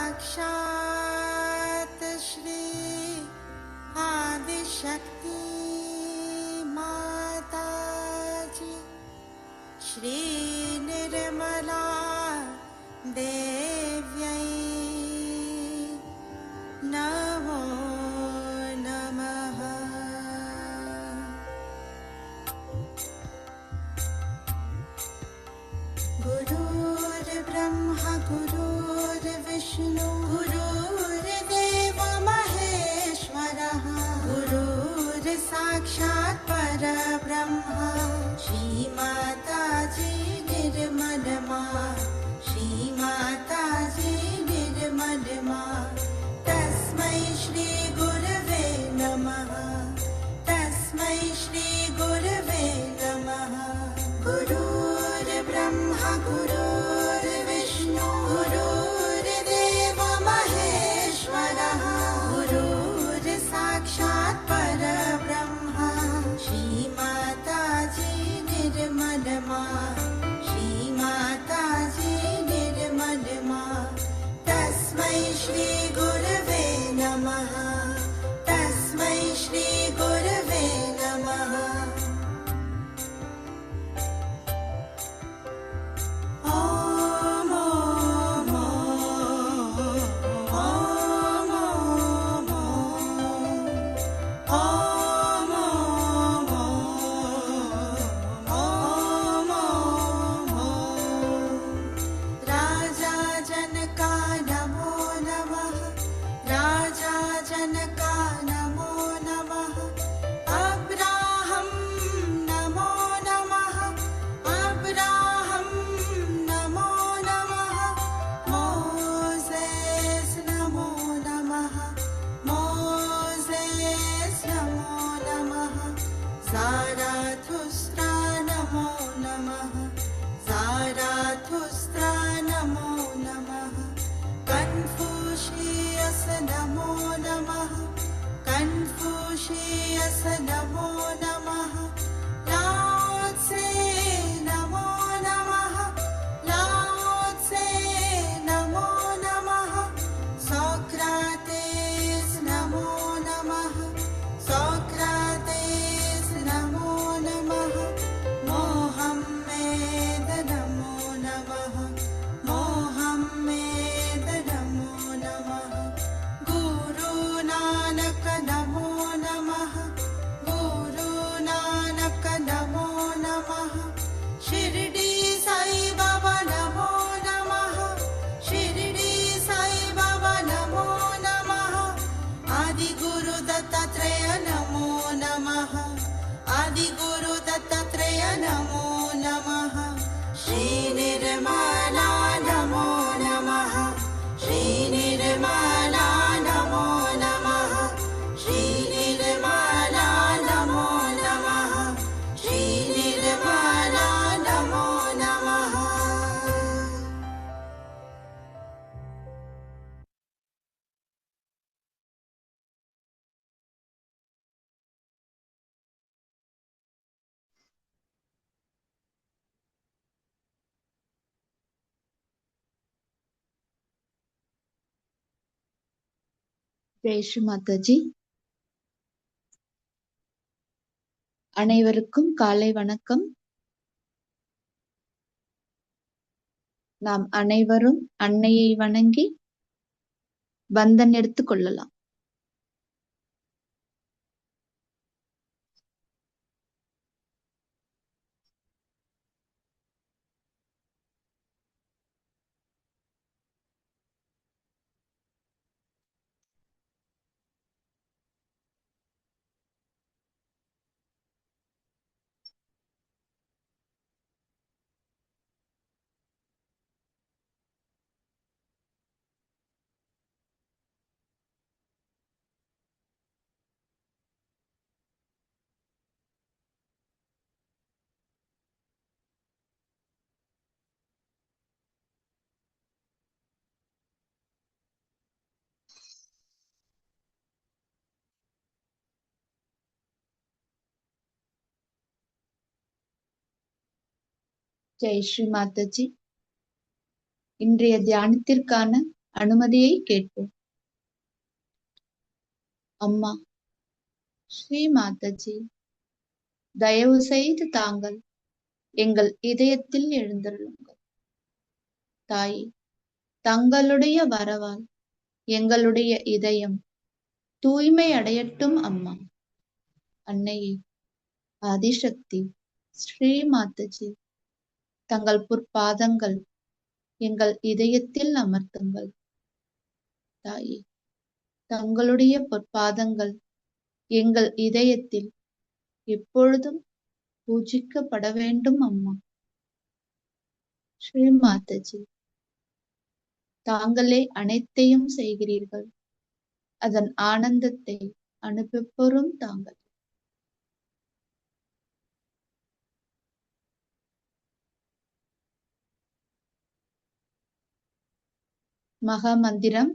साक्षात् श्री आदिशक्ति माता जी श्री निर्मला देव्यै नमो नमः। गुरुर्ब्रह्मा गुरुर्विष्णु गुरुर्देवो महेश्वरः गुरुर्साक्षात् परब्रह्म श्रीमाताजी निर्मलमा श्रीमाताजी निर्मलमा तस्मै श्री गुरवे नमः तस्मै श्री गुरवे नमः। गुरुर्ब्रह्मा गुरुर्विष्णु गुरुर्देवो महेश्वरः गुरुर्साक्षात् परब्रह्म श्रीमाताजी निर्मलमा श्रीमाताजी निर्मलमा तस्मै श्री गुरवे नमः तस्मै श्री गुरवे नमः। नमो नमः लाओत्से नमो नमः लाओत्से नमो नमः सोक्रातेस् नमो नमः सोक्रातेस् नमो नमः मोहम्मेद नमो नमः मोहम्मेद नमो नमः गुरु नानक नमो नमः नमो नमः शिरडी साई बाबा नमो नमः शिरडी साई बाबा नमो नमः आदि गुरु दत्तात्रेय नमो नमः आदि गुरु दत्तात्रेय नमो नमः श्री निर्मला नमो नमः श्री निर्मला नमो नमः श्री निर्मला नमो नमः श्री निर्मला नमो नमः। ஜெய் ஸ்ரீ மாதாஜி. அனைவருக்கும் காலை வணக்கம். நாம் அனைவரும் அன்னையை வணங்கி பந்தன் எடுத்துக் கொள்ளலாம். ஜெய் ஸ்ரீ மாதாஜி. இன்றைய தியானத்திற்கான அனுமதியை கேட்போம். அம்மா ஸ்ரீ மாதாஜி, தயவு செய்து தாங்கள் எங்கள் இதயத்தில் எழுந்தருளுங்கள். தாயே, தங்களுடைய வரவால் எங்களுடைய இதயம் தூய்மை அடையட்டும். அம்மா அன்னையே, ஆதிசக்தி ஸ்ரீ மாதாஜி, தங்கள் பொற்பாதங்கள் எங்கள் இதயத்தில் அமர்த்துங்கள். தாயே, தங்களுடைய பொற்பாதங்கள் எங்கள் இதயத்தில் எப்பொழுதும் பூஜிக்கப்பட வேண்டும். அம்மா ஸ்ரீ மாதாஜி, தாங்களே அனைத்தையும் செய்கிறீர்கள். அதன் ஆனந்தத்தை அனுபவிப்போரும் தாங்கள். மகா மந்திரம்.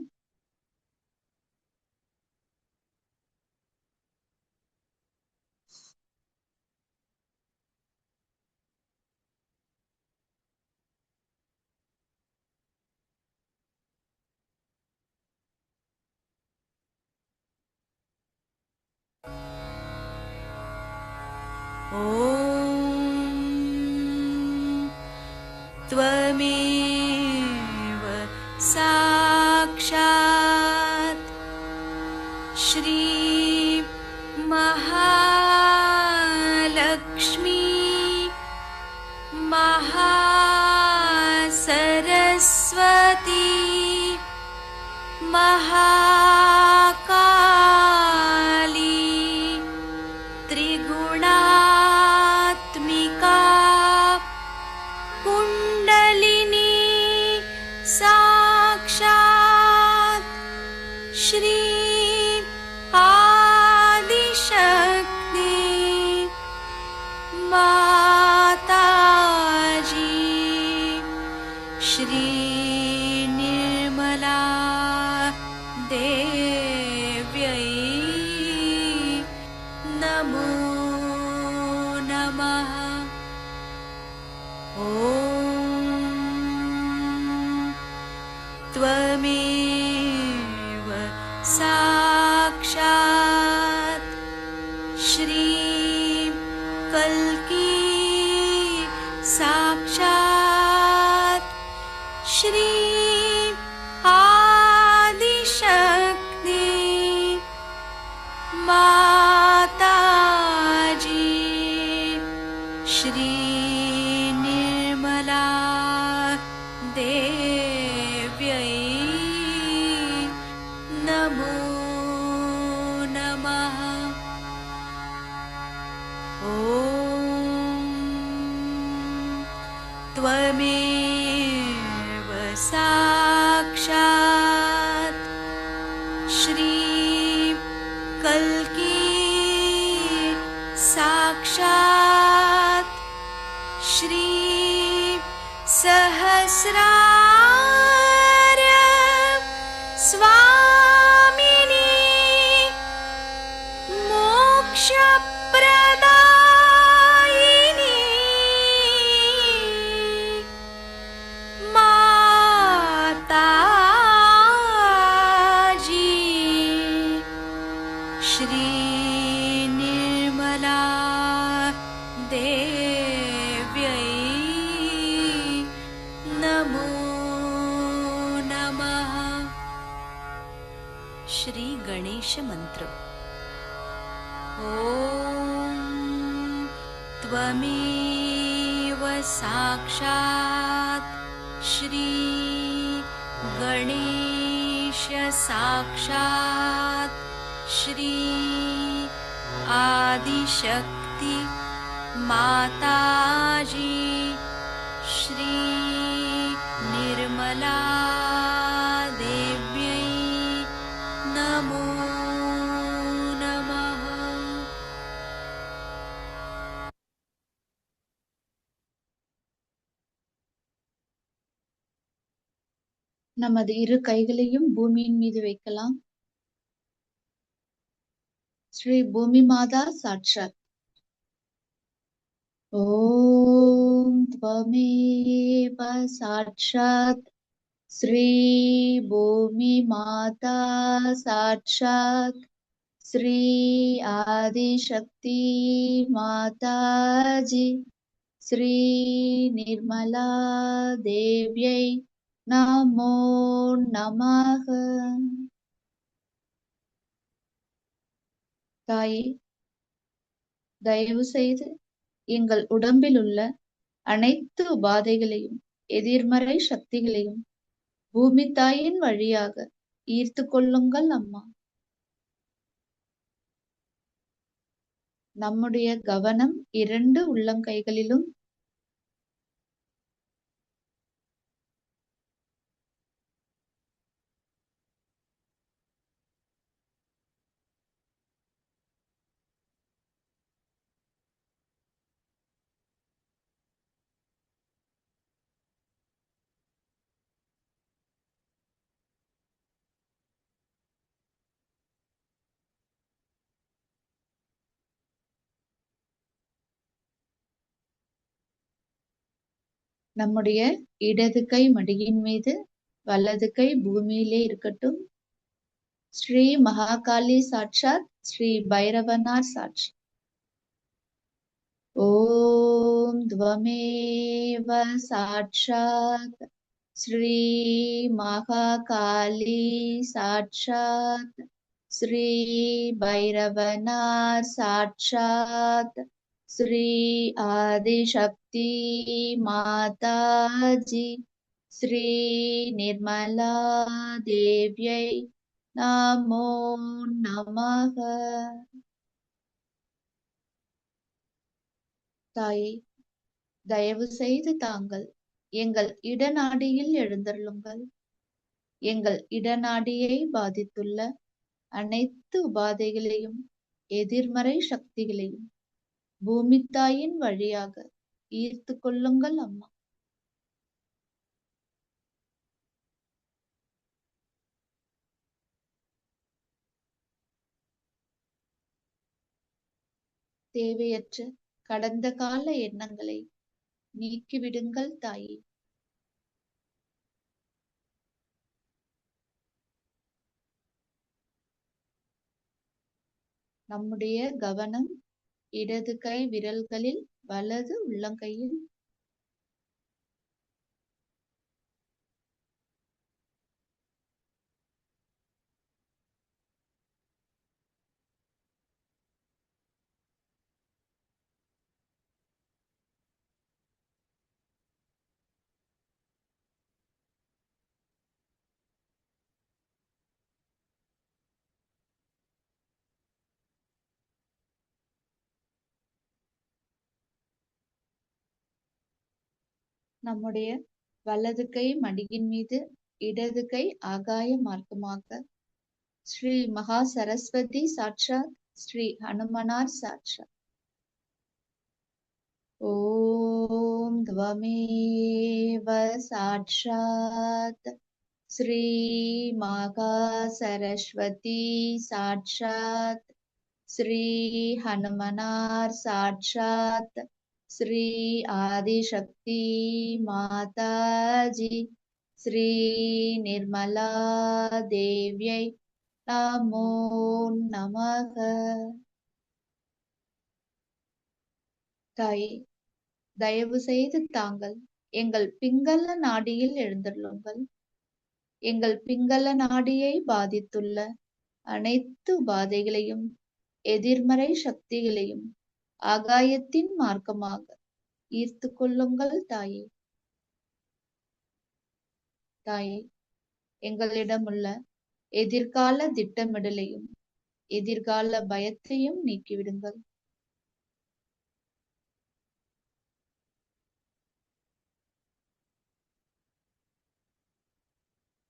त्वमेव साक्षात् श्री महालक्ष्मी महासरस्वती महाकाली त्रिगुणात्मिका कुण्डलिनी साक्षात् श्री आदिशक्ति माताजी श्री निर्मला देव्यै नमो नमः। ॐ त्वमेव साक्षात् श्री कल्की साक्षात् श्री आदिशक्ति माताजी श्री निर्मला देव्यै नमो नमः। ॐ त्वमेव साक्षात् श्री कल्की साक्षात् श्री सहस्रार्य स्वामिनी मोक्षप्रदायिनी माताजी श्री निर्मला देव्यै नमो नमः। श्री गणेश मंत्र। ॐ त्वमेव साक्षात् श्री गणेश साक्षात् श्री आदिशक्ति माताजी श्री निर्मला देव्यै नमो नमः। நமது இரு கைகளையும் பூமியின் மீது வைக்கலாம். ஸ்ரீ பூமி மாதா சாட்சாத். ஓம் த்வமேவ சாட்சாத் श्री भूमि माता साक्षात् श्री आदिशक्ति माताजी श्री निर्मला देव्यै नमो नमः. தாயே, தயவு செய்து எங்கள் உடம்பில் உள்ள அனைத்து உபாதைகளையும் எதிர்மறை சக்திகளையும் பூமி தாயின் வழியாக ஈர்த்து கொள்ளுங்கள் அம்மா. நம்முடைய கவனம் 2 உள்ளங்கைகளிலும் நம்முடைய இடது கை மடியின் மீது, வலது கை பூமியிலே இருக்கட்டும். ஸ்ரீ மகாகாளி சாட்சாத், ஸ்ரீ பைரவனார் சாட்சி. ஓம் துவமேவ சாட்சாத் ஸ்ரீ மகாகாளி சாட்சாத் ஸ்ரீ பைரவனார் சாட்சாத் ஸ்ரீ ஆதிசக்தி மாதாஜி ஸ்ரீ நிர்மலா தேவ்யை நமோ நமக. தாயே, தயவு செய்து தாங்கள் எங்கள் இடநாடியில் எழுந்தருளுங்கள். எங்கள் இடநாடியை பாதித்துள்ள அனைத்து உபாதைகளையும் எதிர்மறை சக்திகளையும் பூமி தாயின் வழியாக ஈர்த்து கொள்ளுங்கள் அம்மா. தேவையற்ற கடந்த கால எண்ணங்களை நீக்கிவிடுங்கள் தாயே. நம்முடைய கவனம் இடது கை விரல்களில், வலது உள்ளங்கையில். நம்முடைய வலது கை மடியின் மீது, இடது கை ஆகாய மார்க்கமாக ஸ்ரீ மகா சரஸ்வதி சாட்சாத், ஸ்ரீ ஹனுமனார் சாட்சாத். ஓம் துவமேவ சாட்சாத் ஸ்ரீ மகா சரஸ்வதி சாட்சாத் ஸ்ரீ ஹனுமனார் சாட்சாத் ஸ்ரீ ஆதிசக்தி மாதாஜி ஸ்ரீ நிர்மலா தேவ்யை நமோ நமக. தாயே, தயவு செய்து தாங்கள் எங்கள் பிங்கள நாடியில் எழுந்தருளுங்கள். எங்கள் பிங்கள நாடியை பாதித்துள்ள அனைத்து உபாதைகளையும் எதிர்மறை சக்திகளையும் ஆகாயத்தின் மார்க்கமாக ஈர்த்து கொள்ளுங்கள் தாயே. தாயே, எங்களிடமுள்ள எதிர்கால திட்டமிடலையும் எதிர்கால பயத்தையும் நீக்கிவிடுங்கள்.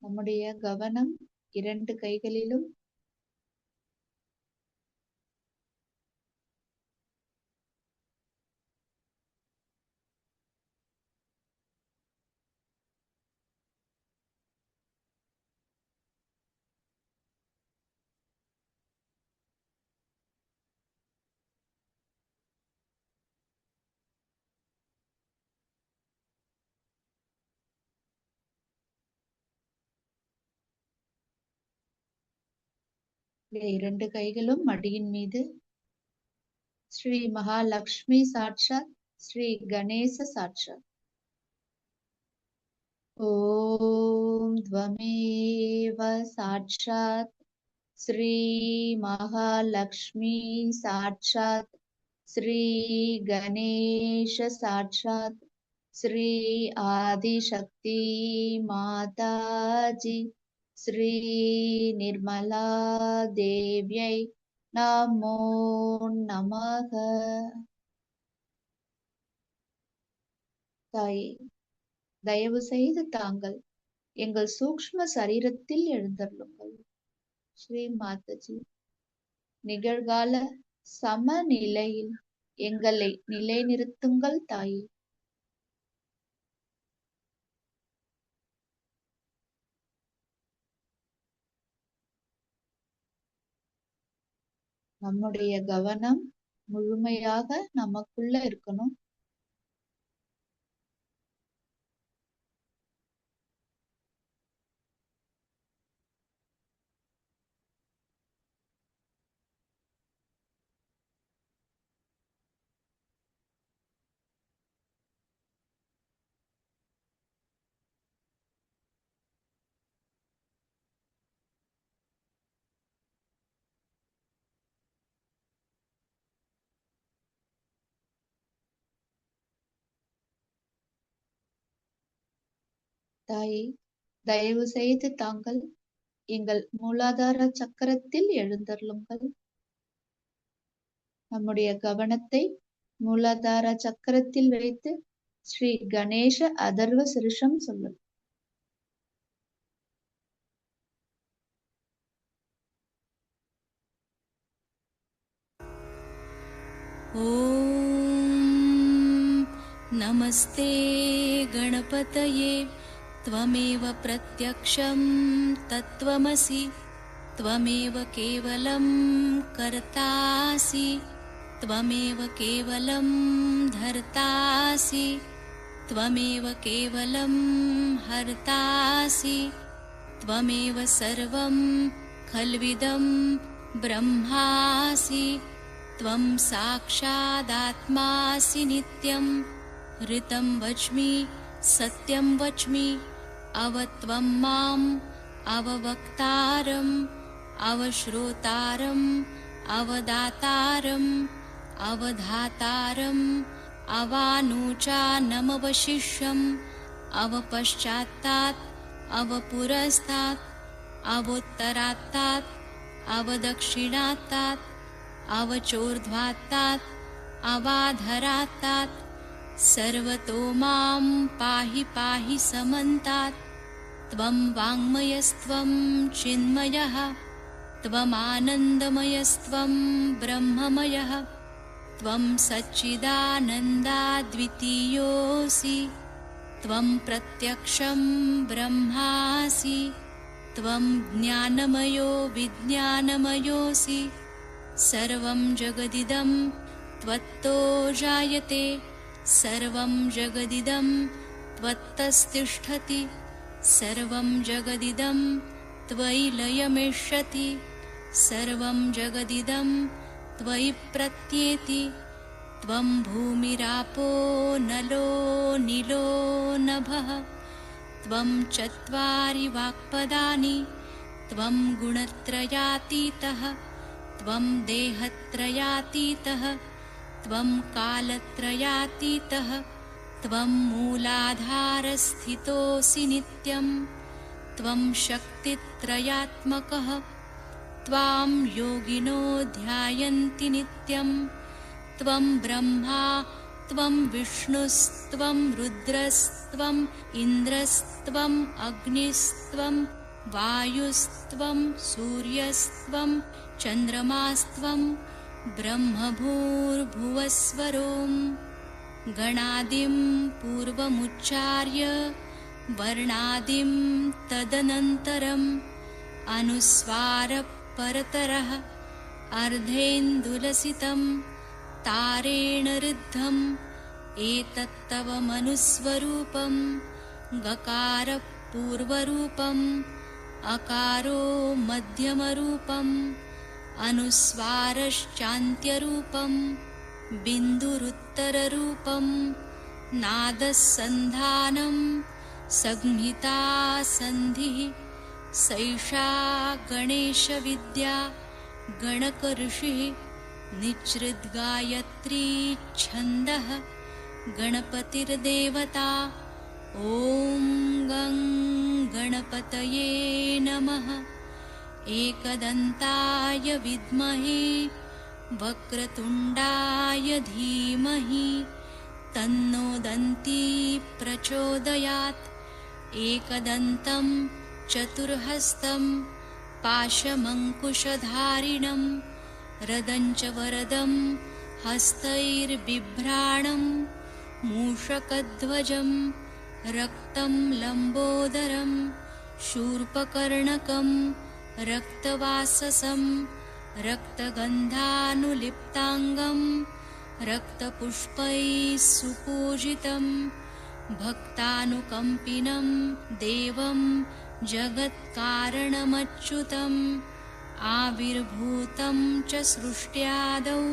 நம்முடைய கவனம் 2 கைகளிலும் இரண்டு கைகளும் மடியின் மீது. ஸ்ரீ மகாலட்சுமி சாட்சாத், ஸ்ரீ கணேச சாட்சாத். ஓம் த்வமேவ சாட்சாத் ஸ்ரீ மகாலட்சுமி சாட்சாத், ஸ்ரீ கணேஷ சாட்சாத், ஸ்ரீ ஆதிசக்தி மாதாஜி, ஸ்ரீ நிர்மலா தேவ்யை நமோ நமக. தாயே, தயவு செய்து தாங்கள் எங்கள் சூக்ஷ்ம சரீரத்தில் எழுந்தருளுங்கள். ஸ்ரீ மாதாஜி, நிகழ்கால சமநிலையில் எங்களை நிலைநிறுத்துங்கள் தாயே. நம்முடைய கவனம் முழுமையாக நமக்குள்ள இருக்கணும். தாயே, தயவு செய்து தாங்கள் எங்கள் மூலாதார சக்கரத்தில் எழுந்தருளுங்கள். நம்முடைய கவனத்தை மூலாதார சக்கரத்தில் வைத்து ஸ்ரீ கணேச அதர்வ சிருஷம் சொல்லும். ॐ नमस्ते गणपतये त्वमेव प्रत्यक्षं तत्त्वमसि त्वमेव केवलं कर्तासि त्वमेव केवलं धर्तासि त्वमेव केवलं हर्तासि त्वमेव सर्वं खल्विदं ब्रह्मासि त्वं साक्षादात्मासि नित्यं ऋतं वच्मि सत्यं वच्मि अवत्वं माम् अववक्तारम् अवश्रोतारम् अवदातारम् अवधातारम् अवानूचानमवशिष्यम् अवपश्चात्तात् अवपुरस्तात् अवोत्तरात्तात् अवदक्षिणात्तात् अवचोर्ध्वात्तात् अवाधरात्तात् सर्वतो मां पाहि पाहि समन्तात् त्वं वाङ्मयस्त्वं चिन्मयः त्वमानन्दमयस्त्वं ब्रह्ममयः त्वं सच्चिदानन्दाद्वितीयोऽसि त्वं प्रत्यक्षं ब्रह्मासि त्वं ज्ञानमयो विज्ञानमयोऽसि सर्वं जगदिदं त्वत्तो जायते सर्वं जगदिदं त्वत्तस्तिष्ठति सर्वं जगदिदं त्वयि लयमिष्यति सर्वं जगदिदं त्वयि प्रत्येति त्वं भूमिरापो नलो नीलो नभः त्वं चत्वारि वाक्पदानि त्वं गुणत्रयातीतः त्वं देहत्रयातीतः त्वं कालत्रयातीतः त्वं मूलाधारस्थितोऽसि नित्यं त्वं शक्तित्रयात्मकः त्वां योगिनो ध्यायन्ति नित्यं त्वं ब्रह्मा त्वं विष्णुस्त्वं रुद्रस्त्वम् इन्द्रस्त्वम् अग्निस्त्वं वायुस्त्वं सूर्यस्त्वं चन्द्रमास्त्वं ब्रह्मभूर्भुवस्वरों गणादिं पूर्वमुच्चार्य वर्णादिं तदनन्तरम् अनुस्वारपरतरः अर्धेन्दुलसितं तारेण ऋद्धम् एतत्तव मनुस्वरूपं गकारपूर्वरूपम् अकारो मध्यमरूपम् अनुस्वारश्चान्त्यरूपं बिन्दुरुत्तररूपं नादस्सन्धानं संहिता सन्धिः सैषा गणेशविद्या गणकऋषिः निच्छृद्गायत्री छन्दः गणपतिर्देवता। ॐ गं गणपतये नमः। एकदन्ताय विद्महे वक्रतुण्डाय धीमहि तन्नो दन्ती प्रचोदयात्। एकदन्तं चतुर्हस्तं पाशमङ्कुशधारिणं रदञ्च वरदं हस्तैर्बिभ्राणं मूषकध्वजं रक्तं लम्बोदरं शूर्पकर्णकं रक्तवाससं रक्तगन्धानुलिप्ताङ्गं रक्तपुष्पैः सुपूजितं भक्तानुकम्पिनं देवं जगत्कारणमच्युतम् आविर्भूतं च सृष्ट्यादौ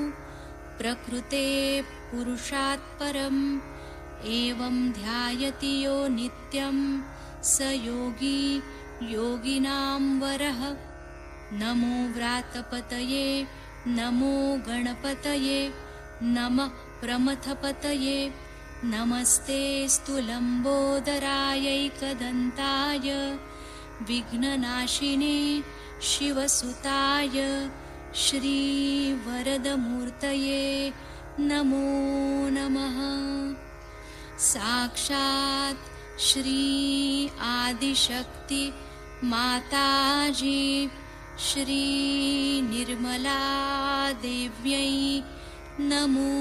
प्रकृते पुरुषात् परम् एवं ध्यायति यो नित्यं स योगी योगिनां वरः। नमो व्रातपतये नमो गणपतये नमः प्रमथपतये नमस्तेऽस्तु लम्बोदरायैकदन्ताय विघ्ननाशिने शिवसुताय श्रीवरदमूर्तये नमो नमः। साक्षात् श्री आदिशक्ति माताजी श्री निर्मला देव्यै नमो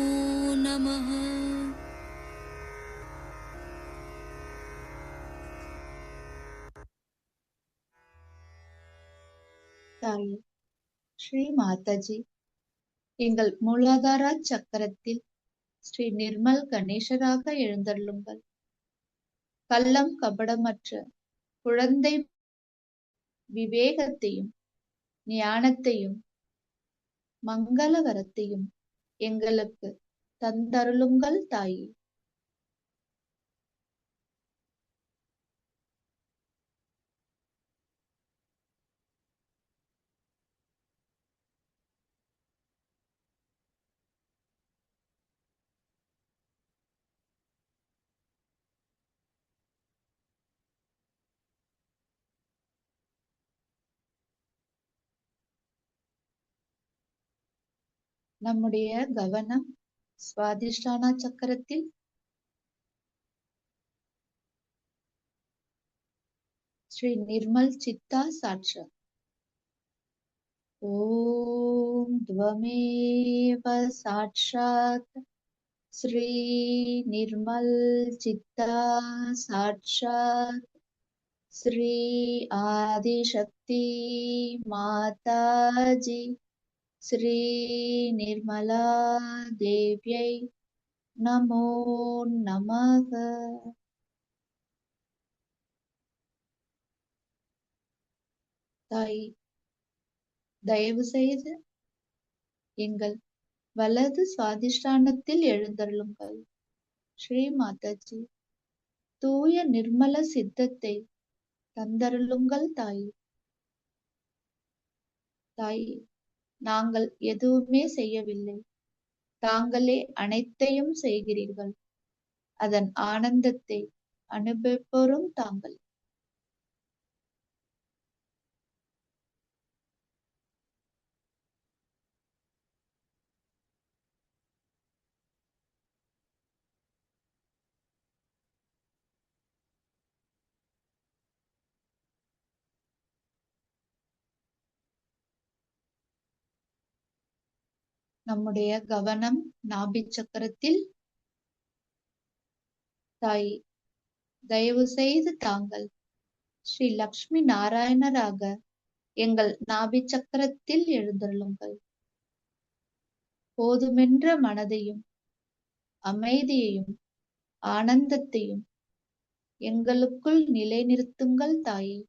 नमः। தாயே ஸ்ரீ மாதாஜி, எங்கள் மூலாதார சக்கரத்தில் ஸ்ரீ நிர்மல் கணேசராக எழுந்தருளுங்கள். கள்ளம் கபடமற்ற குழந்தை விவேகத்தையும் ஞானத்தையும் மங்களவரத்தையும் எங்களுக்கு தந்தருளுங்கள் தாயே. நம்முடைய கவனம் சுவாதிஷ்டான சக்கரத்தில் ஸ்ரீ நிர்மல் சித்தா சாட்சா. ஓம் துவமேவ சாட்சாத் ஸ்ரீ நிர்மல் சித்தா சாட்சாத் ஸ்ரீ ஆதிசக்தி மாதாஜி ஸ்ரீ நிர்மலா தேவ்யை நமோ நமக. தாய், தயவு செய்து எங்கள் வலது சுவாதிஷ்டானத்தில் எழுந்தருளுங்கள். ஸ்ரீ மாதாஜி, தூய நிர்மல சித்தத்தை தந்தருளுங்கள் தாய். தாய், நாங்கள் எதுவுமே செய்யவில்லை, தாங்களே அனைத்தையும் செய்கிறீர்கள். அதன் ஆனந்தத்தை அனுபவிப்போரும் தாங்கள். நம்முடைய கவனம் நாபி சக்கரத்தில். தாய், தயவு செய்து தாங்கள் ஸ்ரீ லக்ஷ்மி நாராயணராக எங்கள் நாபி சக்கரத்தில் எழுந்தருளுங்கள். போதுமென்ற மனதையும் அமைதியையும் ஆனந்தத்தையும் எங்களுக்குள் நிலைநிறுத்துங்கள் தாயே.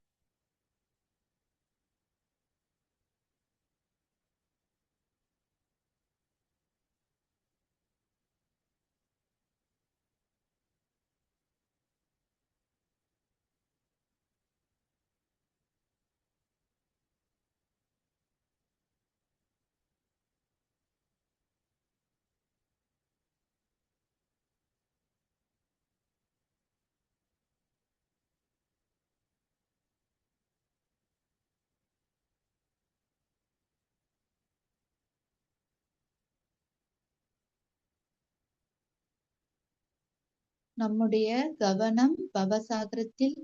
நம்முடைய கவனம் பவசாகரத்தில்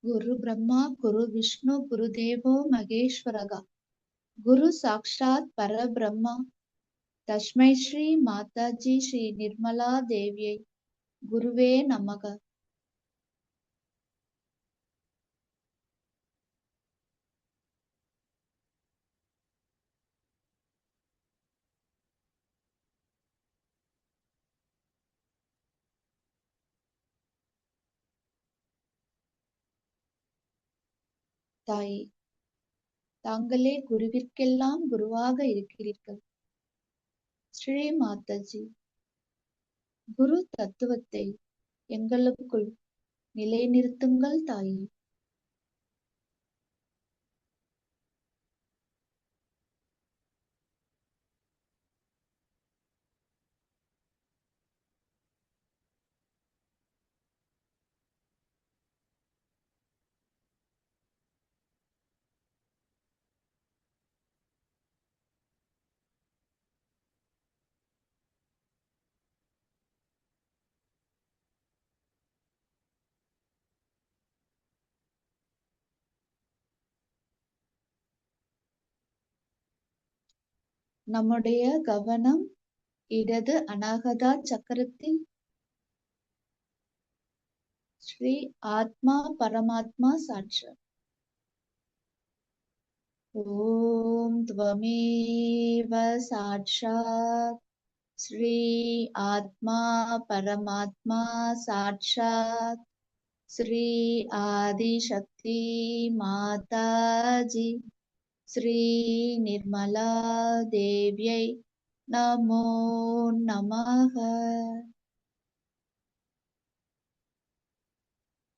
குரு பிரம்மா குரு விஷ்ணு குரு தேவோ மகேஸ்வரகா குரு சாக்ஷாத் பரபிரம்மா தஸ்மை ஸ்ரீ மாதாஜி ஸ்ரீ நிர்மலா தேவியை குருவே நமக. தாயே, தாங்களே குருவிற்கெல்லாம் குருவாக இருக்கிறீர்கள். ஸ்ரீ மாதாஜி, குரு தத்துவத்தை எங்களுக்குள் நிலைநிறுத்துங்கள் தாயே. நம்முடைய கவனம் இடது அநாகதா சக்கரத்தில் ஸ்ரீ ஆத்மா பரமாத்மா சாட்சாத். ஓம் த்வமேவ சாட்சாத் ஸ்ரீ ஆத்மா பரமாத்மா சாட்சாத் ஸ்ரீ ஆதிசக்தி மாதாஜி ஸ்ரீ நிர்மலா தேவியை நமோ நமக.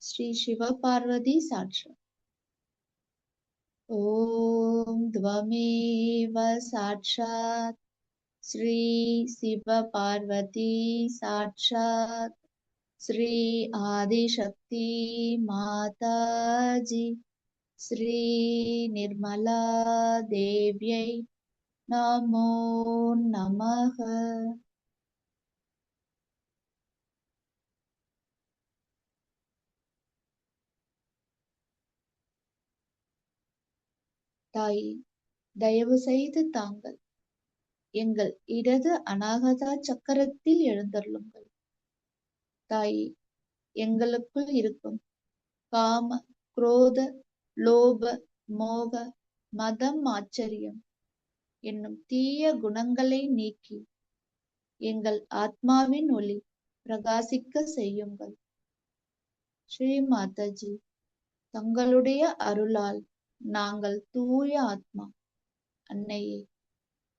ஸ்ரீ சிவபார்வதி சாட்சாத். ஓம் த்வமேவ சாட்சாத் ஸ்ரீ சிவபார்வதி சாட்சாத் ஸ்ரீ ஆதிசக்தி மாதாஜி ஸ்ரீ நிர்மலா தேவியை நமோ நமக. தாயே, தயவு செய்து தாங்கள் எங்கள் இடது அநாகதா சக்கரத்தில் எழுந்தருளுங்கள். தாயே, எங்களுக்குள் இருக்கும் காம குரோத லோப மோக மதம் ஆச்சரியம் என்னும் தீய குணங்களை நீக்கி எங்கள் ஆத்மாவின் ஒளி பிரகாசிக்க செய்யுங்கள். ஸ்ரீ மாதாஜி, தங்களுடைய அருளால் நாங்கள் தூய ஆத்மா. அன்னையே,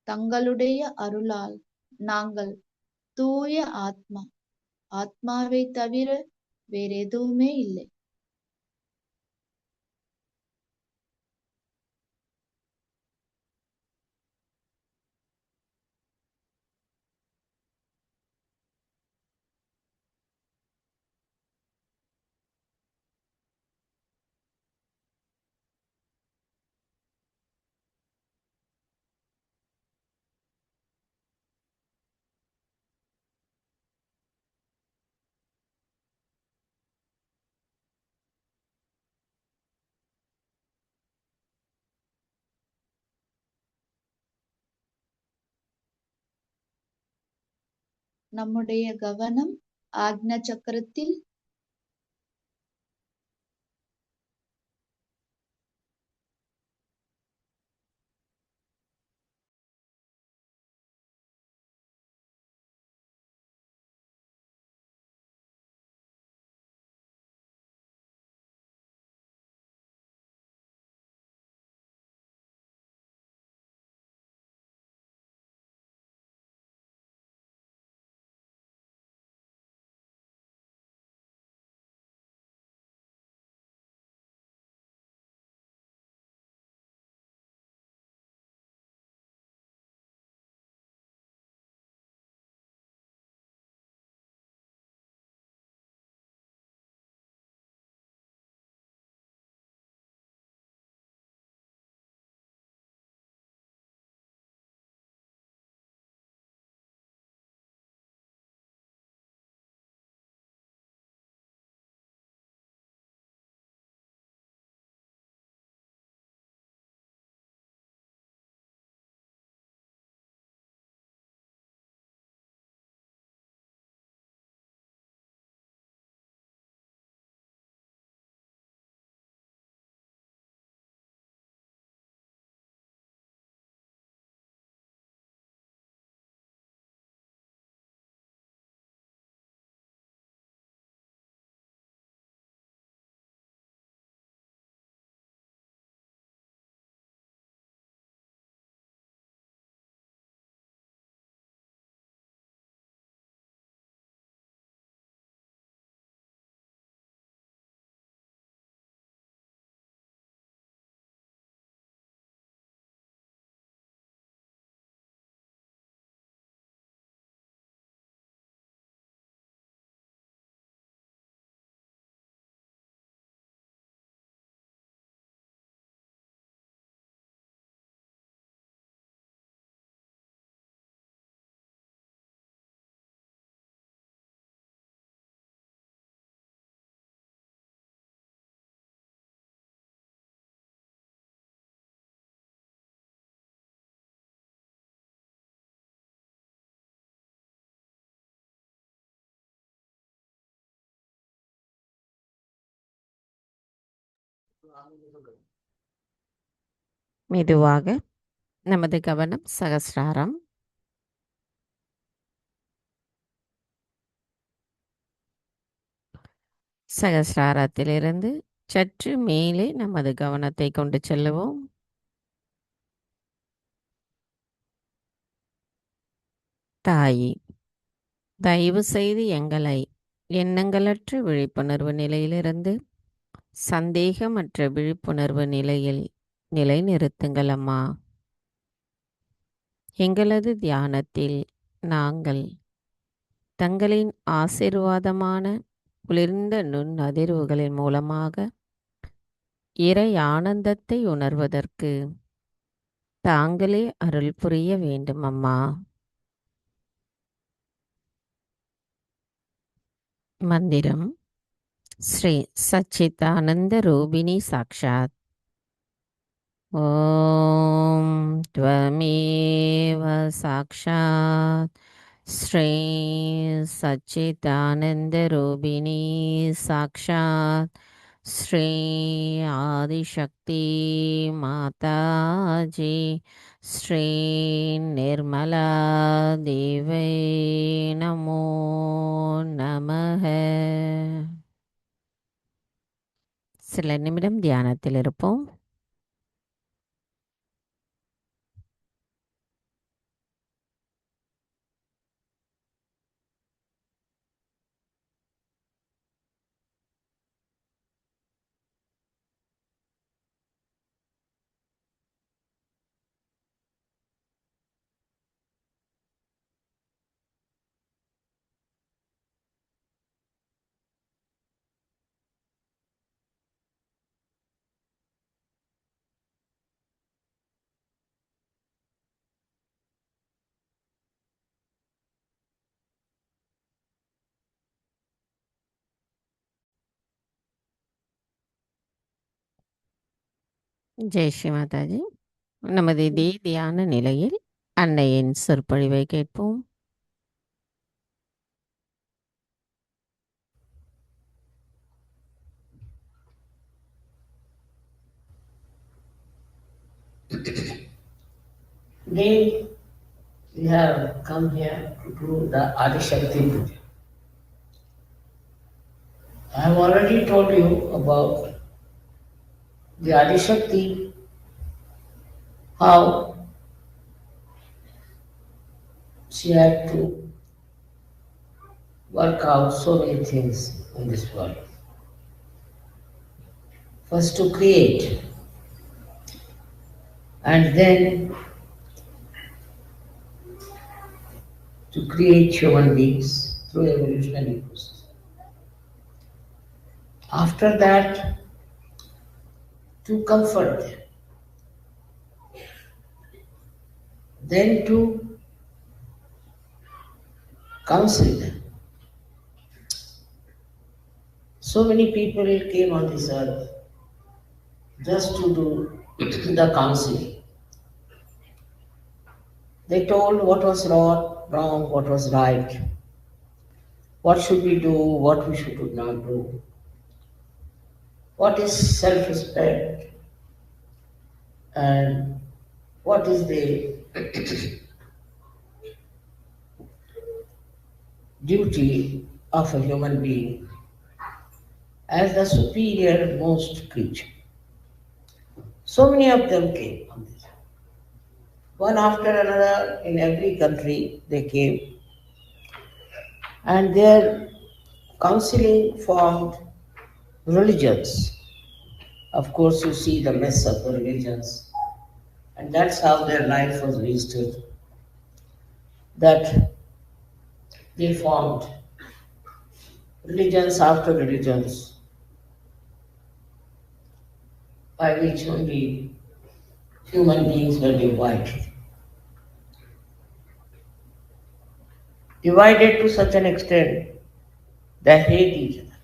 தங்களுடைய அருளால் நாங்கள் தூய ஆத்மா. ஆத்மாவை தவிர வேறெதுவுமே இல்லை. நம்முடைய கவனம் ஆக்ஞா சக்கரத்தில் மெதுவாக நமது கவனம் சகஸ்ராரம். சகஸ்ராரத்திலிருந்து சற்று மேலே நமது கவனத்தை கொண்டு செல்லுவோம். தாயி, தயவு செய்து எங்களை எண்ணங்களற்ற விழிப்புணர்வு நிலையிலிருந்து சந்தேகமற்ற விழிப்புணர்வு நிலையில் நிலைநிறுத்துங்கள் அம்மா. எங்களது தியானத்தில் நாங்கள் தங்களின் ஆசீர்வாதமான குளிர்ந்த நுண் அதிர்வுகளின் மூலமாக இறை ஆனந்தத்தை உணர்வதற்கு தாங்களே அருள் புரிய வேண்டும் அம்மா. மந்திரம் ஸ்ரீ சச்சிதானந்த ரூபிணி சாக்ஷாத். ஓம் த்வமேவ சாக்ஷாத் ஸ்ரீ சச்சிதானந்த ரூபிணி சாக்ஷாத் ஸ்ரீ ஆதிசக்தி மாதாஜி ஸ்ரீ நிர்மலா தேவை நமோ நமஹ. சில நிமிடம் தியானத்தில் இருப்போம். ஜெய் ஸ்ரீ மாதாஜி. நமது இதே தியான நிலையில் அன்னையின் சொற்பொழிவை கேட்போம். Today we have come here to do the Adishakti Puja. I have already told you about the Adishakti, how she had to work out so many things in this world. First to create, and then to create human beings through evolutionary process. After that, to comfort them. Then to counsel them. So many people came on this earth just to do the counseling. They told what was wrong, what was right, what should we do, what we should not do, what is self-respect, and what is the duty of a human being as the superior most creature. So many of them came on this. One after another in every country they came, and their counseling formed religions. Of course, you see the mess of the religions, and that's how their life was wasted. That they formed religions after religions, by which only human beings were divided. Divided to such an extent they hate each other.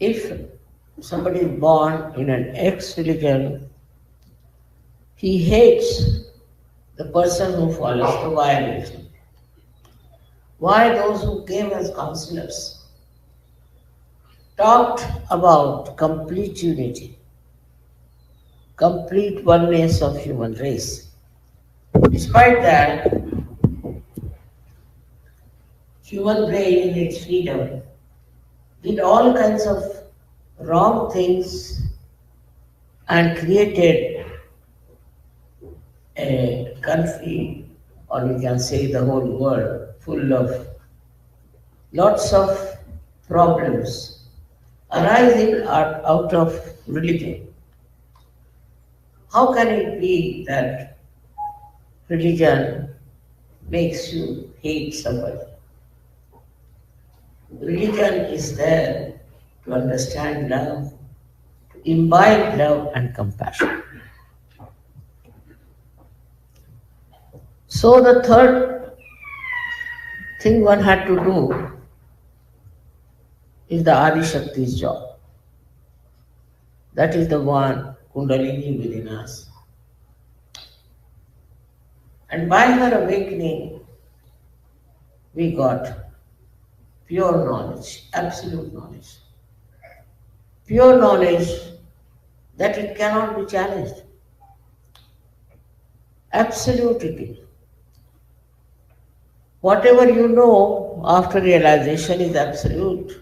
If somebody is born in an ex-religion, he hates the person who follows the Y religion. Why those who came as counselors talked about complete unity, complete oneness of human race. Despite that, human brain in its freedom did all kinds of wrong things and created a country, or we can say the whole world, full of lots of problems arising out of religion. How can it be that religion makes you hate somebody? Religion is there to understand love, to imbibe love and compassion. So the third thing one had to do is the Adi Shakti's job. That is the one Kundalini within us. And by her awakening, we got pure knowledge, absolute knowledge. Pure knowledge that it cannot be challenged. Absolutely. Whatever you know after realization is absolute.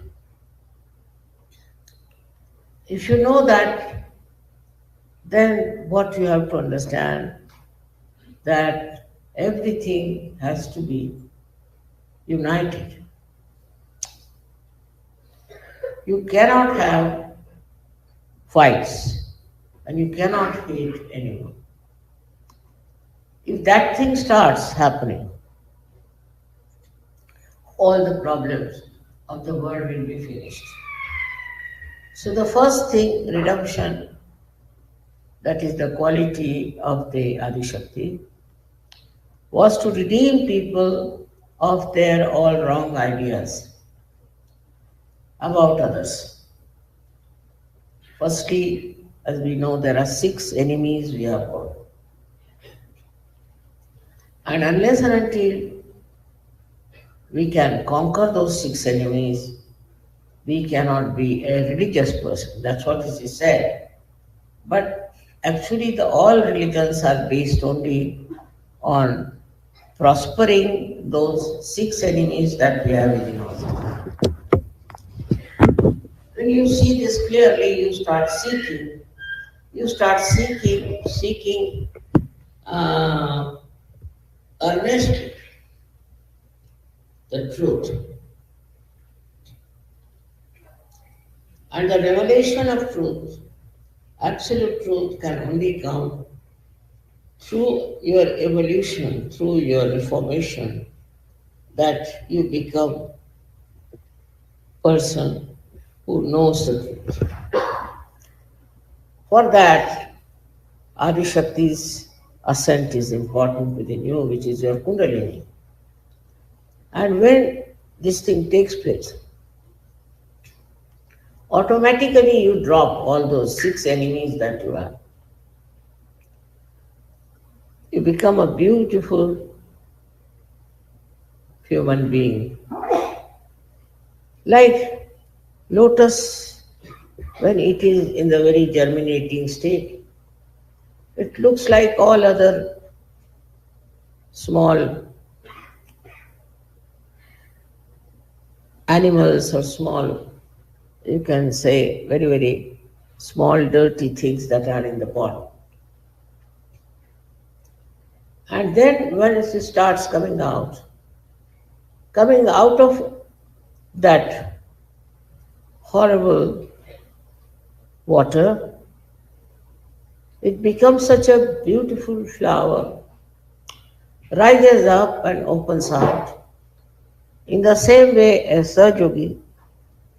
If you know that, then what you have to understand that everything has to be united. You cannot have fights and you cannot hate anyone. If that thing starts happening, all the problems of the world will be finished. So the first thing, redemption, that is the quality of the Adi Shakti, was to redeem people of their all wrong ideas about others. Firstly, as we know, there are 6 enemies we have got. And unless and until we can conquer those 6 enemies, we cannot be a religious person. That's what is said. But actually, all religions are based only on prospering those 6 enemies that we have within ourselves. When you see this clearly, you start seeking. You start seeking earnestly the truth. And the revelation of truth, absolute truth, can only come through your evolution, through your reformation, that you become a person who knows the truth. For that, Adi Shakti's ascent is important within you, which is your Kundalini. And when this thing takes place, automatically you drop all those 6 enemies that you have. You become a beautiful human being. Like lotus, when it is in the very germinating state, it looks like all other small animals or small, you can say, very, very small dirty things that are in the pot. And then when it starts coming out of that horrible water, it becomes such a beautiful flower, rises up and opens out. In the same way as Sahajyogi,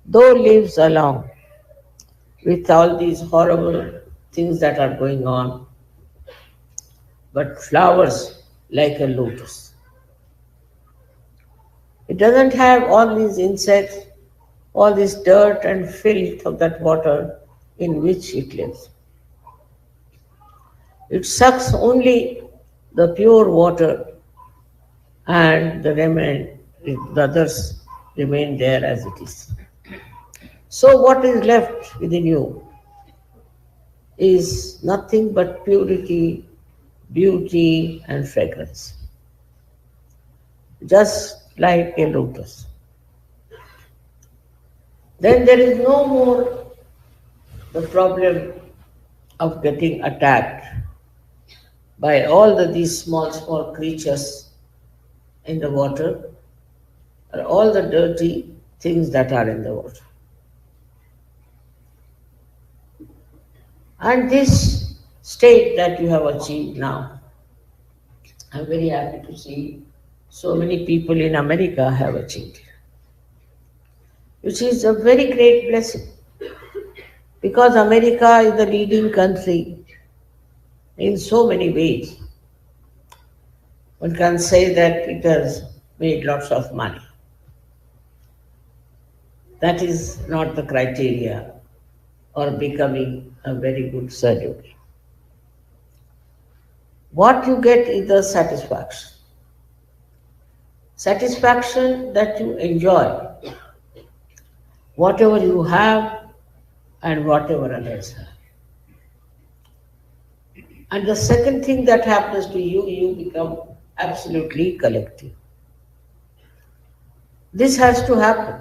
though lives along with all these horrible things that are going on, but flowers like a lotus. It doesn't have all these insects, all this dirt and filth of that water in which it lives. It sucks only the pure water, and the others remain there as it is. So what is left within you is nothing but purity, beauty, and fragrance, just like a lotus. Then there is no more the problem of getting attacked by all these small creatures in the water, or all the dirty things that are in the water. And this state that you have achieved now, I'm very happy to see so many people in America have achieved, which is a very great blessing, because America is the leading country in so many ways. One can say that it has made lots of money. That is not the criteria or becoming a very good surgeon. What you get is the satisfaction. Satisfaction that you enjoy whatever you have and whatever others have. And the second thing that happens to you, you become absolutely collective. This has to happen.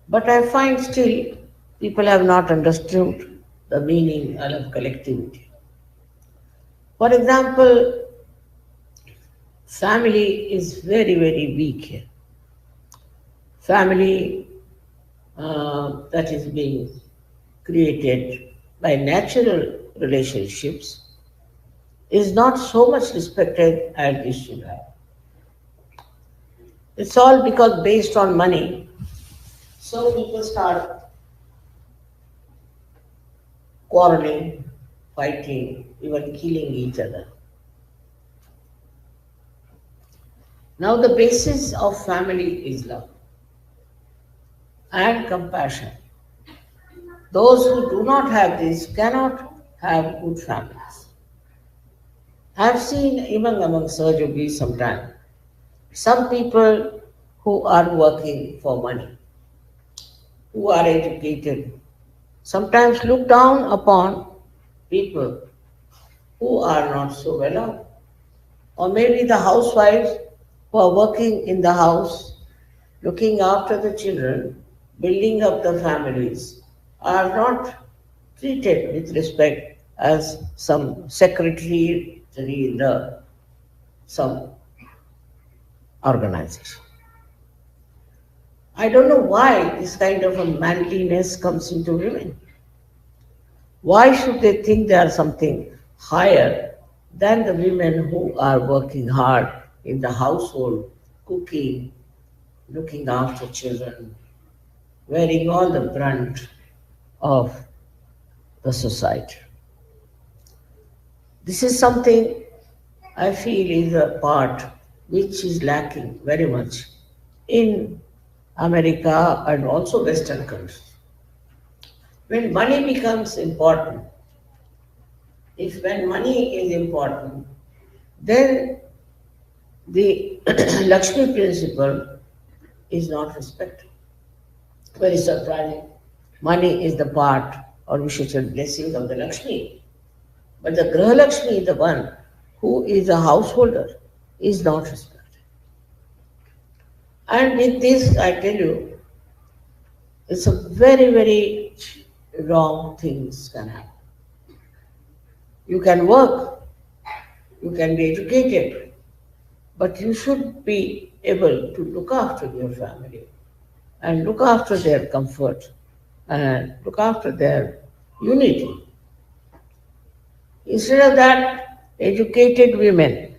But I find still people have not understood the meaning of collectivity. For example, family is very, very weak here. Family that is being created by natural relationships is not so much respected as it should have. It's all because based on money, so people start quarreling, fighting, even killing each other. Now the basis of family is love and compassion. Those who do not have this cannot have good families. I have seen even among Sir Yogis sometimes, some people who are working for money, who are educated, sometimes look down upon people who are not so well off. Or maybe the housewives who are working in the house, looking after the children, building up the families, are not treated with respect as some secretary in some organization. I don't know why this kind of a manliness comes into women. Why should they think they are something higher than the women who are working hard in the household, cooking, looking after children, wearing all the brunt of the society? This is something I feel is a part which is lacking very much in America and also Western countries. When money becomes important, when money is important, then the Lakshmi principle is not respected. Very surprising. Money is the part, or we should say blessing of the Lakshmi. But the Graha Lakshmi, the one who is a householder, is not respected. And with this, I tell you, it's a very, very wrong things can happen. You can work, you can be educated, but you should be able to look after your family and look after their comfort and look after their unity. Instead of that, educated women,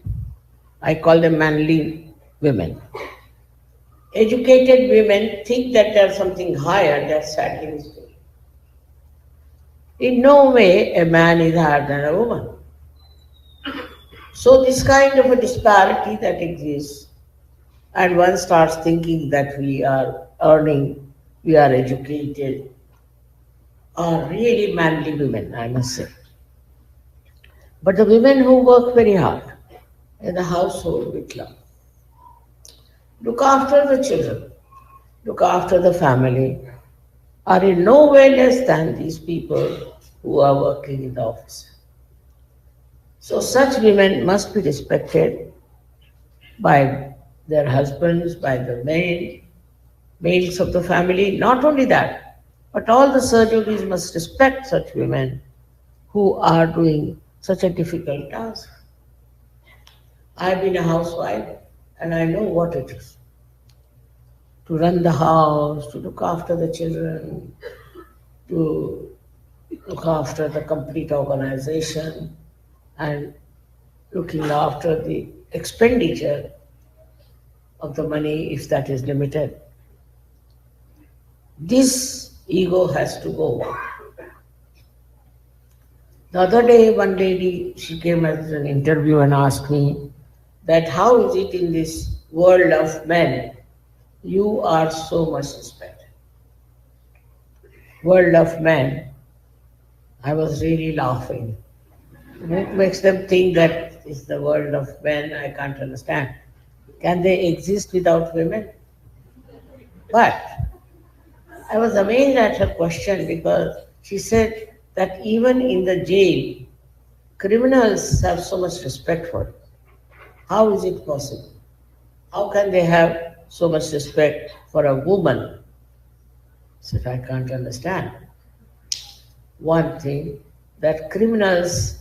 I call them manly women. Educated women think that there's something higher, that's sadly mistaken. In no way a man is higher than a woman. So this kind of a disparity that exists, and one starts thinking that we are earning, we are educated, are really manly women, I must say. But the women who work very hard in the household with love, look after the children, look after the family, are in no way less than these people who are working in the office. So such women must be respected by their husbands, by the males of the family. Not only that, but all the surgeries must respect such women who are doing such a difficult task. I've been a housewife and I know what it is to run the house, to look after the children, to look after the complete organization, and looking after the expenditure of the money if that is limited. This ego has to go. The other day, one lady, she came as an interview and asked me that how is it in this world of men, you are so much respected. World of men, I was really laughing. What makes them think that is the world of men? I can't understand. Can they exist without women? But I was amazed at her question because she said that even in the jail, criminals have so much respect for it. How is it possible? How can they have so much respect for a woman? I said, I can't understand. One thing, that criminals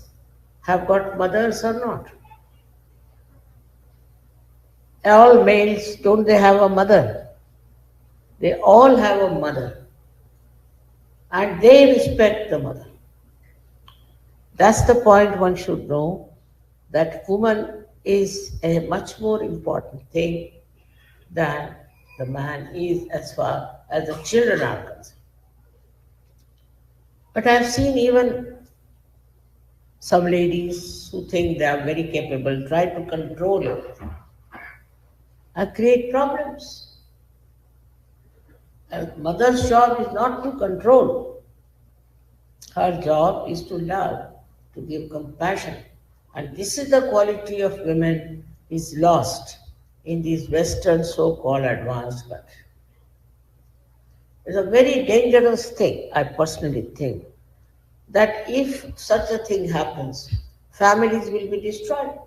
have got mothers or not? All males, don't they have a mother? They all have a mother. And they respect the mother. That's the point one should know, that woman is a much more important thing than the man is as far as the children are concerned. But I've seen even some ladies who think they are very capable try to control it and create problems. A mother's job is not to control. Her job is to love, to give compassion. And this is the quality of women is lost in these Western so-called advanced countries. It's a very dangerous thing, I personally think, that if such a thing happens, families will be destroyed.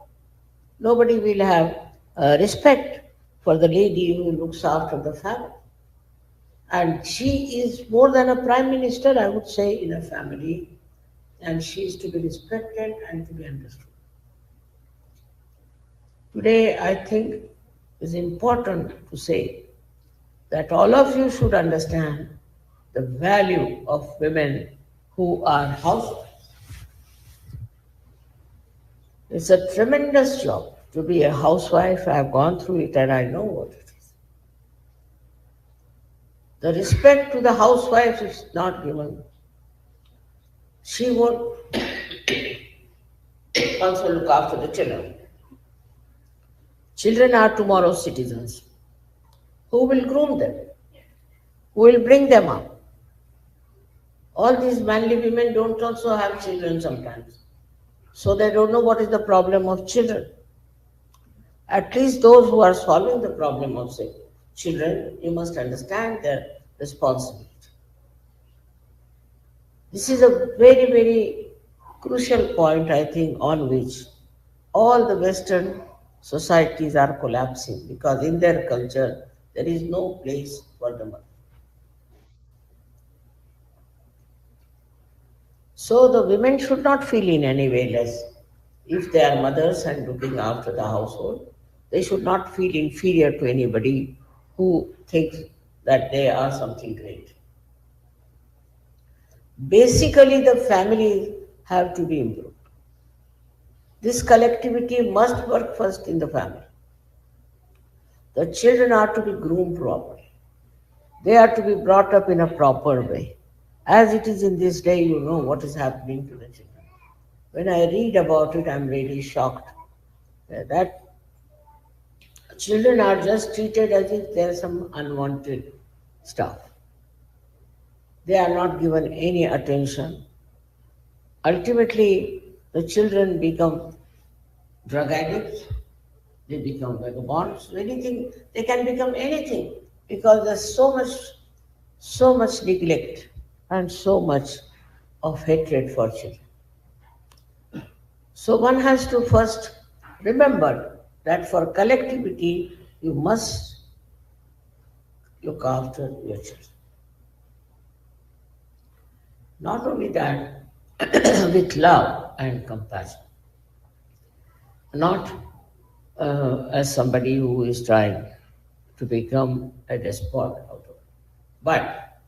Nobody will have respect for the lady who looks after the family. And she is more than a prime minister, I would say, in a family, and she is to be respected and to be understood. Today, I think it's important to say that all of you should understand the value of women who are housewives. It's a tremendous job to be a housewife. I have gone through it and I know what it is. The respect to the housewife is not given. She won't also look after the children. Children are tomorrow's citizens. Who will groom them? Who will bring them up? All these manly women don't also have children sometimes. So they don't know what is the problem of children. At least those who are solving the problem of children, you must understand their responsibility. This is a very, very crucial point, I think, on which all the Western societies are collapsing, because in their culture, there is no place for the mother. So the women should not feel in any way less. If they are mothers and looking after the household, they should not feel inferior to anybody who thinks that they are something great. Basically, the families have to be improved. This collectivity must work first in the family. The children are to be groomed properly. They are to be brought up in a proper way. As it is in this day, you know what is happening to the children. When I read about it, I'm really shocked that children are just treated as if there's some unwanted stuff. They are not given any attention. Ultimately, the children become drug addicts, they become vagabonds, anything, they can become anything because there's so much so much neglect and so much of hatred for children. So one has to first remember that for collectivity, you must look after your children. Not only that, with love and compassion. Not as somebody who is trying to become a despot out of it, but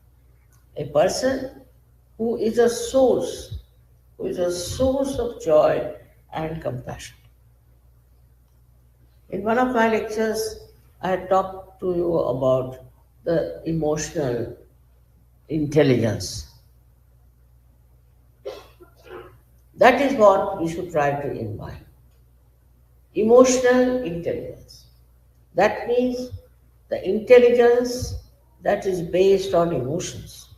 a person who is a source, of joy and compassion. In one of my lectures, I had talked to you about the emotional intelligence. That is what we should try to imbibe. Emotional intelligence. That means the intelligence that is based on emotions.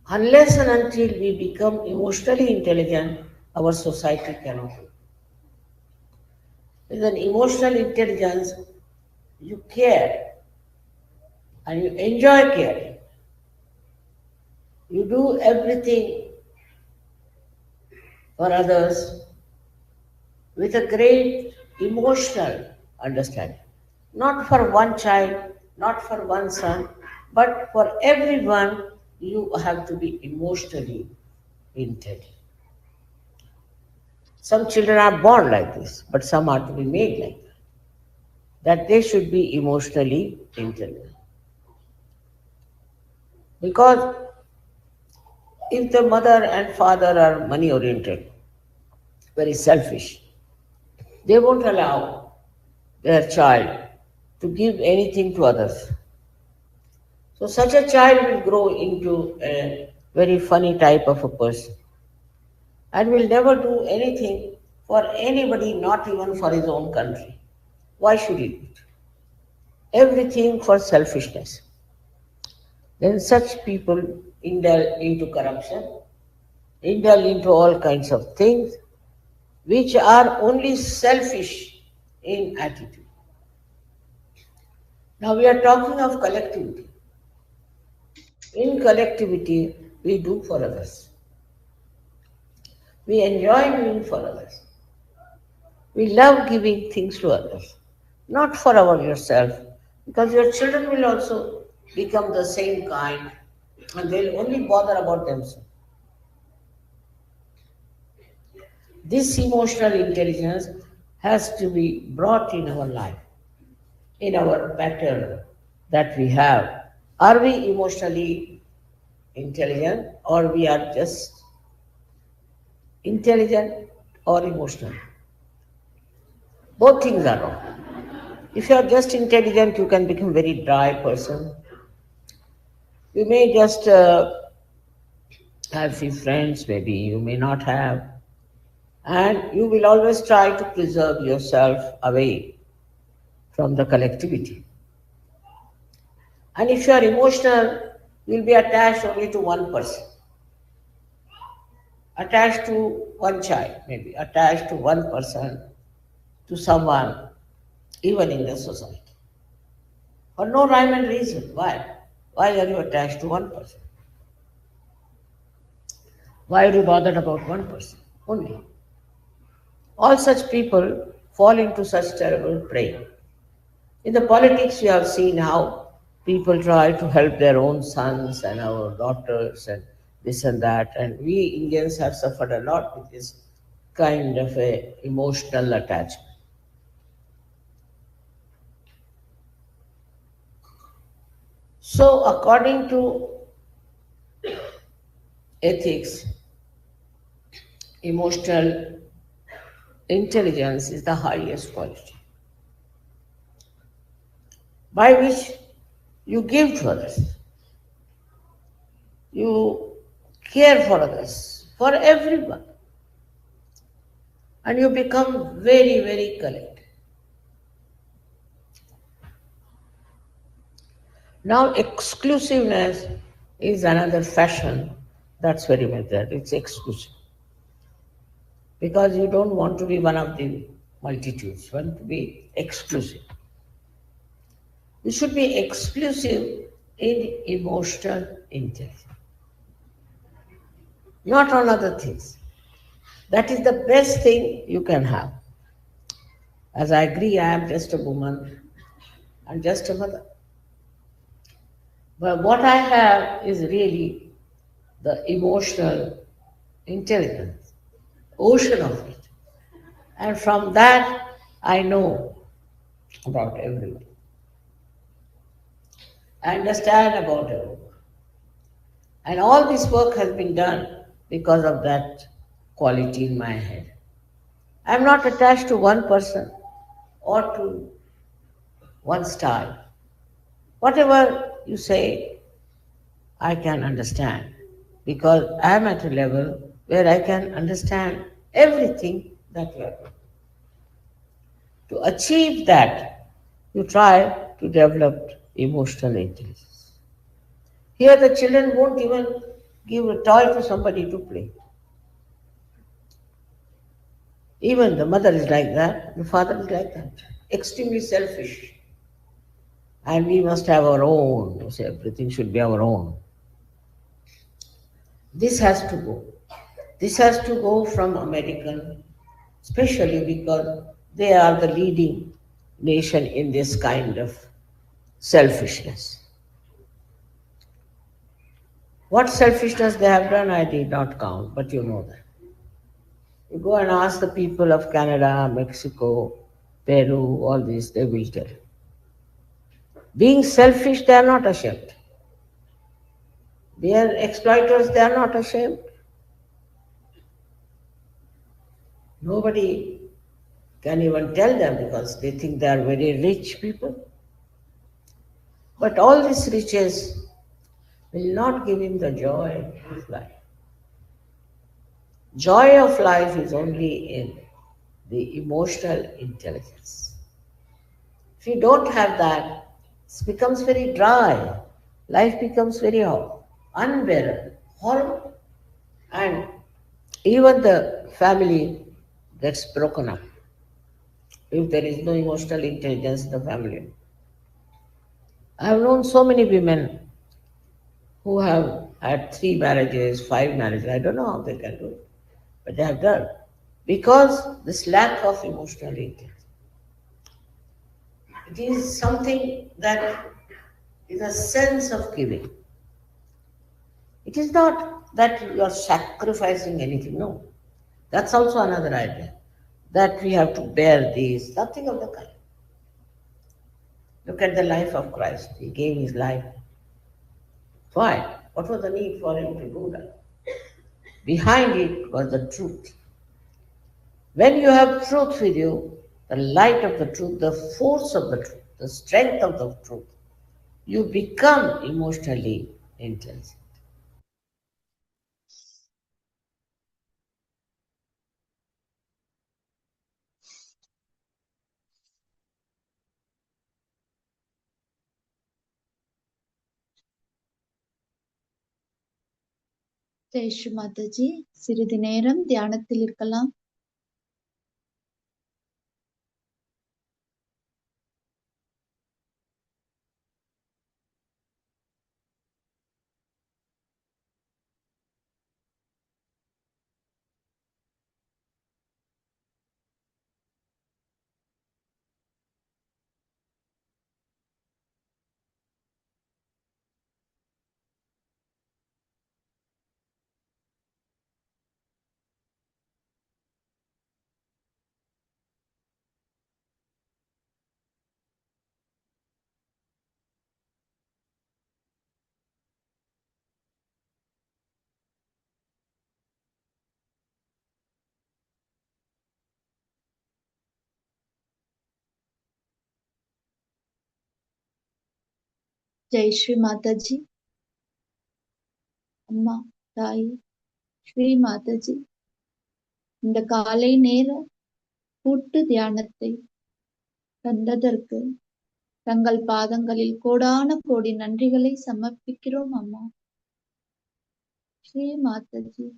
Unless and until we become emotionally intelligent, our society cannot grow. With an emotional intelligence, you care and you enjoy caring. You do everything for others with a great emotional understanding. Not for one child, not for one son, but for everyone, you have to be emotionally intelligent. Some children are born like this, but some are to be made like that. That they should be emotionally intelligent. Because if the mother and father are money oriented, very selfish, they won't allow their child to give anything to others. So such a child will grow into a very funny type of a person and will never do anything for anybody, not even for his own country. Why should he do it? Everything for selfishness. Then such people indulge into corruption, indulge into all kinds of things which are only selfish in attitude. Now we are talking of collectivity. In collectivity, we do for others. We enjoy doing for others. We love giving things to others, not for yourself, because your children will also become the same kind and they'll only bother about themselves. This emotional intelligence has to be brought in our life, in our pattern that we have. Are we emotionally intelligent or we are just intelligent or emotional? Both things are wrong. If you are just intelligent, you can become a very dry person. You may just have few friends, maybe you may not have, and you will always try to preserve yourself away from the collectivity. And if you are emotional, you will be attached only to one person, attached to one child, maybe attached to one person, to someone, even in the society. For no rhyme and reason. Why? Why are you attached to one person? Why are you bothered about one person only? All such people fall into such terrible prey. In the politics, we have seen how people try to help their own sons and our daughters and this and that, and we Indians have suffered a lot with this kind of a emotional attachment. So, according to ethics, emotional intelligence is the highest quality by which you give to others, you care for others, for everyone, and you become very, very collected. Now, exclusiveness is another fashion that's very much there. It's exclusive. Because you don't want to be one of the multitudes, you want to be exclusive. You should be exclusive in emotional intelligence, not on other things. That is the best thing you can have. As I agree, I am just a woman, I'm just a mother. But what I have is really the emotional intelligence, ocean of it. And from that, I know about everyone. I understand about everyone. And all this work has been done because of that quality in my head. I am not attached to one person or to one style. Whatever you say, I can understand because I am at a level where I can understand everything that you are doing. To achieve that, you try to develop emotional intelligence. Here, the children won't even give a toy to somebody to play. Even the mother is like that, the father is like that. Extremely selfish. And we must have our own. So everything should be our own. This has to go. This has to go from American, especially because they are the leading nation in this kind of selfishness. What selfishness they have done, I did not count, but you know that. You go and ask the people of Canada, Mexico, Peru, all this, they will tell you. Being selfish, they are not ashamed. They are exploiters, they are not ashamed. Nobody can even tell them because they think they are very rich people. But all these riches will not give him the joy of life. Joy of life is only in the emotional intelligence. If you don't have that, it becomes very dry. Life becomes very unbearable, horrible. And even the family gets broken up if there is no emotional intelligence in the family. I have known so many women who have had 3 marriages, 5 marriages. I don't know how they can do it, but they have done. Because this lack of emotional intelligence. It is something that is a sense of giving. It is not that you are sacrificing anything, no. That's also another idea. That we have to bear these, nothing of the kind. Look at the life of Christ. He gave his life. Why? What was the need for him to do that? Behind it was the truth. When you have truth with you, the light of the truth, the force of the truth, the strength of the truth, you become emotionally intelligent. Jai Sri Mataji. சிறிது நேரம் தியானத்தில் இருக்கலாம். ஜெய் ஸ்ரீ மாதாஜி. அம்மா, தாய், ஸ்ரீ மாதாஜி, இந்த காலை நேர கூட்டு தியானத்தை தந்ததற்கு தங்கள் பாதங்களில் கோடான கோடி நன்றிகளை சமர்ப்பிக்கிறோம் அம்மா. ஸ்ரீ மாதாஜி.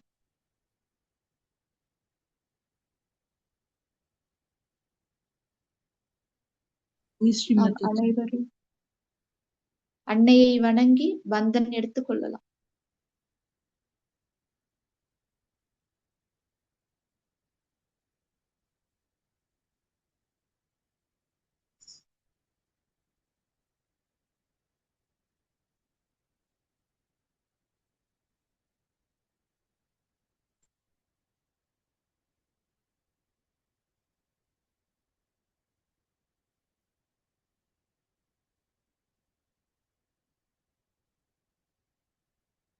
நாம் அனைவரும் அன்னையை வணங்கி பந்தன் எடுத்துக் கொள்ளலாம்.